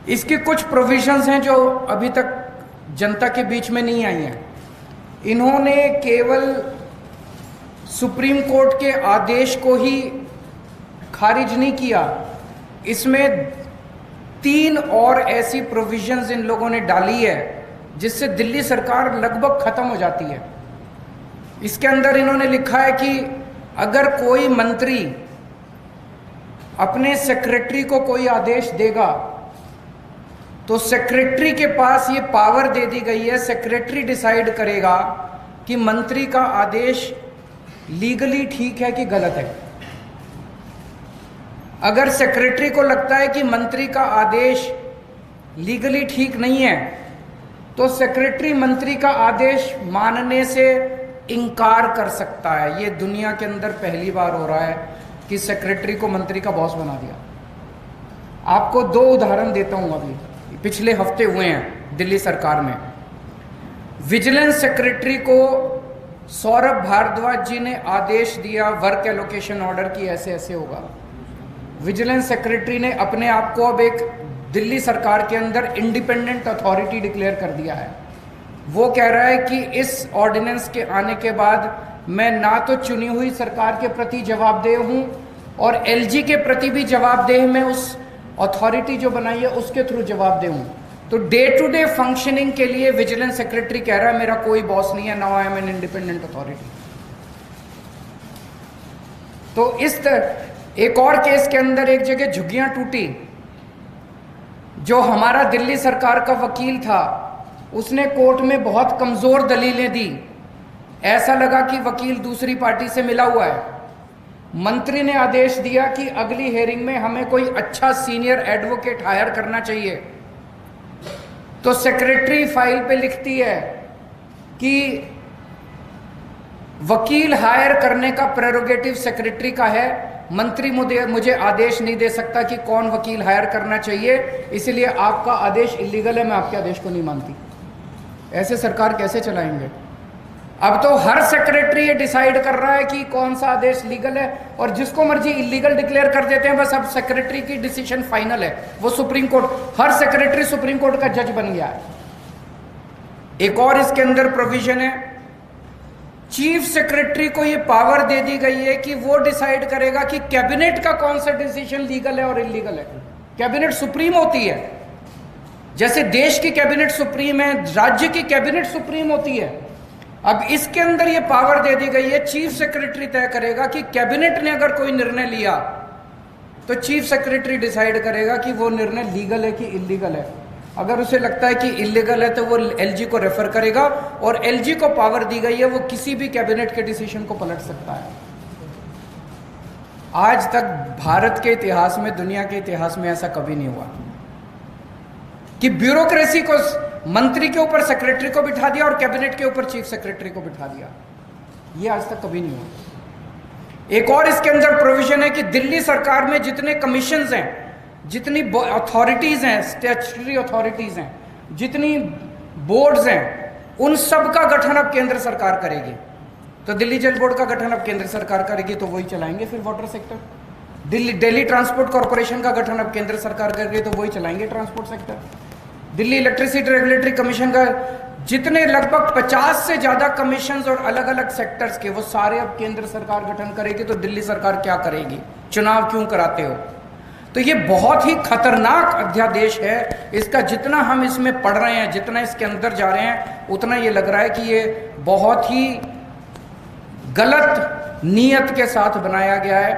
इसकी कुछ प्रोविजंस हैं जो अभी तक जनता के बीच में नहीं आई हैं। इन्होंने केवल सुप्रीम कोर्ट के आदेश को ही खारिज नहीं किया, इसमें 3 और ऐसी प्रोविजंस इन लोगों ने डाली है जिससे दिल्ली सरकार लगभग खत्म हो जाती है। इसके अंदर इन्होंने लिखा है कि अगर कोई मंत्री अपने सेक्रेटरी को कोई आदेश देगा तो सेक्रेटरी के पास ये पावर दे दी गई है, सेक्रेटरी डिसाइड करेगा कि मंत्री का आदेश लीगली ठीक है कि गलत है। अगर सेक्रेटरी को लगता है कि मंत्री का आदेश लीगली ठीक नहीं है तो सेक्रेटरी मंत्री का आदेश मानने से इनकार कर सकता है। ये दुनिया के अंदर पहली बार हो रहा है कि सेक्रेटरी को मंत्री का बॉस बना दिया। आपको 2 उदाहरण देता हूं, अभी पिछले हफ्ते हुए हैं दिल्ली सरकार में। विजिलेंस सेक्रेटरी को सौरभ भारद्वाज जी ने आदेश दिया वर्क एलोकेशन ऑर्डर की ऐसे ऐसे होगा। विजिलेंस सेक्रेटरी ने अपने आप को अब एक दिल्ली सरकार के अंदर इंडिपेंडेंट अथॉरिटी डिक्लेयर कर दिया है। वो कह रहा है कि इस ऑर्डिनेंस के आने के बाद मैं ना तो चुनी हुई सरकार के प्रति जवाबदेह हूं और एलजी के प्रति भी जवाबदेह, मैं उस अथॉरिटी जो बनाई है उसके थ्रू जवाबदेह हूं। तो डे टू डे फंक्शनिंग के लिए विजिलेंस सेक्रेटरी कह रहा है मेरा कोई बॉस नहीं है, now I am an independent authority. तो एक और केस के अंदर एक जगह झुग्गियां टूटी। जो हमारा दिल्ली सरकार का वकील था उसने कोर्ट में बहुत कमजोर दलीलें दी। ऐसा लगा कि वकील दूसरी पार्टी से मिला हुआ है। मंत्री ने आदेश दिया कि अगली हेयरिंग में हमें कोई अच्छा सीनियर एडवोकेट हायर करना चाहिए। तो सेक्रेटरी फाइल पे लिखती है कि वकील हायर करने का प्रेरोगेटिव सेक्रेटरी का है, मंत्री मुझे आदेश नहीं दे सकता कि कौन वकील हायर करना चाहिए, इसलिए आपका आदेश इलीगल है, मैं आपके आदेश को नहीं मानती। ऐसे सरकार कैसे चलाएंगे? अब तो हर सेक्रेटरी ये डिसाइड कर रहा है कि कौन सा आदेश लीगल है और जिसको मर्जी इलीगल डिक्लेयर कर देते हैं। बस अब सेक्रेटरी की डिसीजन फाइनल है, वो सुप्रीम कोर्ट, हर सेक्रेटरी सुप्रीम कोर्ट का जज बन गया है। एक और इसके अंदर प्रोविजन है, चीफ सेक्रेटरी को ये पावर दे दी गई है कि वो डिसाइड करेगा कि कैबिनेट का कौन सा डिसीजन लीगल है और इलीगल है। कैबिनेट सुप्रीम होती है, जैसे देश की कैबिनेट सुप्रीम है, राज्य की कैबिनेट सुप्रीम होती है। अब इसके अंदर ये पावर दे दी गई है, चीफ सेक्रेटरी तय करेगा कि कैबिनेट ने अगर कोई निर्णय लिया तो चीफ सेक्रेटरी डिसाइड करेगा कि वो निर्णय लीगल है कि इलीगल है। अगर उसे लगता है कि इलीगल है तो वो एलजी को रेफर करेगा और एलजी को पावर दी गई है, वो किसी भी कैबिनेट के डिसीजन को पलट सकता है। आज तक भारत के इतिहास में, दुनिया के इतिहास में ऐसा कभी नहीं हुआ कि ब्यूरोक्रेसी को मंत्री के ऊपर सेक्रेटरी को बिठा दिया और कैबिनेट के ऊपर चीफ सेक्रेटरी को बिठा दिया। ये आज तक कभी नहीं हुआ। एक और इसके अंदर प्रोविजन है कि दिल्ली सरकार में जितने कमीशंस हैं, जितनी अथॉरिटीज हैं, स्टैट्यूटरी अथॉरिटीज हैं, जितनी बोर्ड्स हैं, उन सब का गठन अब केंद्र सरकार करेगी। तो दिल्ली जल बोर्ड का गठन अब केंद्र सरकार करेगी, तो वही चलाएंगे फिर water sector. Delhi transport corporation का गठन अब केंद्र सरकार करेगी, तो वही चलाएंगे transport sector. Delhi electricity regulatory commission का जितने लगभग 50 से ज्यादा कमीशंस और अलग अलग सेक्टर्स के, वो सारे अब केंद्र सरकार गठन करेगी। तो दिल्ली सरकार क्या करेगी? चुनाव क्यों कराते हो? तो ये बहुत ही खतरनाक अध्यादेश है। इसका जितना हम इसमें पढ़ रहे हैं, जितना इसके अंदर जा रहे हैं, उतना ये लग रहा है कि ये बहुत ही गलत नीयत के साथ बनाया गया है।